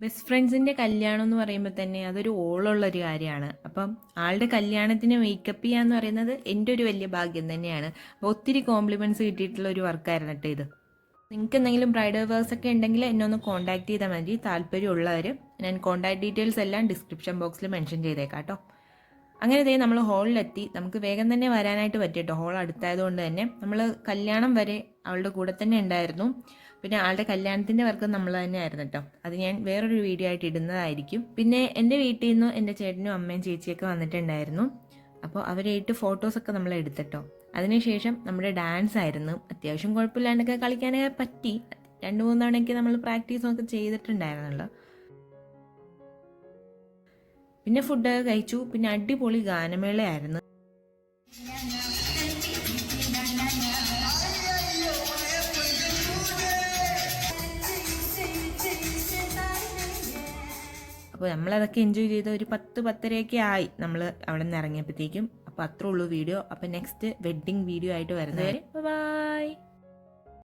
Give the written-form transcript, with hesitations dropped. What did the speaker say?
Best ഫ്രണ്ട്സിൻ്റെ കല്യാണം എന്ന് പറയുമ്പോൾ തന്നെ അതൊരു ഓളമുള്ളൊരു കാര്യമാണ്. അപ്പം ആളുടെ കല്യാണത്തിന് മേക്കപ്പ് ചെയ്യാന്ന് പറയുന്നത് എൻ്റെ ഒരു വലിയ ഭാഗ്യം തന്നെയാണ്. അപ്പോൾ ഒത്തിരി കോംപ്ലിമെൻറ്റ്സ് കിട്ടിയിട്ടുള്ള ഒരു വർക്കായിരുന്നു കേട്ടോ ഇത്. നിങ്ങൾക്ക് എന്തെങ്കിലും ബ്രൈഡൽ വർക്ക്സ് ഒക്കെ ഉണ്ടെങ്കിൽ എന്നെ ഒന്ന് കോൺടാക്ട് ചെയ്താൽ മതി. താല്പര്യമുള്ളവർ ഞാൻ കോൺടാക്ട് ഡീറ്റെയിൽസ് എല്ലാം ഡിസ്ക്രിപ്ഷൻ ബോക്സിൽ മെൻഷൻ ചെയ്തേക്കാം കേട്ടോ. അങ്ങനെ ദേ നമ്മൾ ഹോളിലെത്തി. നമുക്ക് വേഗം തന്നെ വരാനായിട്ട് പറ്റിട്ടോ, ഹോൾ അടുത്തായതുകൊണ്ട് തന്നെ. നമ്മൾ കല്യാണം വരെ അവളുടെ കൂടെ തന്നെ ഉണ്ടായിരുന്നു. പിന്നെ ആളുടെ കല്യാണത്തിൻ്റെ വർക്ക് നമ്മൾ തന്നെ ആയിരുന്നു കേട്ടോ. അത് ഞാൻ വേറൊരു വീഡിയോ ആയിട്ട് ഇടുന്നതായിരിക്കും. പിന്നെ എൻ്റെ വീട്ടിൽ നിന്ന് എൻ്റെ ചേട്ടനും അമ്മയും ചേച്ചിയൊക്കെ വന്നിട്ടുണ്ടായിരുന്നു. അപ്പോൾ അവരായിട്ട് ഫോട്ടോസൊക്കെ നമ്മൾ എടുത്തിട്ടോ. അതിനുശേഷം നമ്മുടെ ഡാൻസ് ആയിരുന്നു. അത്യാവശ്യം കുഴപ്പമില്ലാണ്ടൊക്കെ കളിക്കാനൊക്കെ പറ്റി. 2-3 തവണയൊക്കെ നമ്മൾ പ്രാക്ടീസൊക്കെ ചെയ്തിട്ടുണ്ടായിരുന്നല്ലോ. പിന്നെ ഫുഡൊക്കെ കഴിച്ചു. പിന്നെ അടിപൊളി ഗാനമേളയായിരുന്നു. അപ്പോൾ നമ്മളതൊക്കെ എൻജോയ് ചെയ്ത് ഒരു 10-10:30 ആയി നമ്മൾ അവിടെ നിന്ന് ഇറങ്ങിയപ്പോഴത്തേക്കും. അപ്പോൾ അത്രേ ഉള്ളൂ വീഡിയോ. അപ്പോൾ നെക്സ്റ്റ് വെഡ്ഡിങ് വീഡിയോ ആയിട്ട് വരുന്നവരെ ബൈ.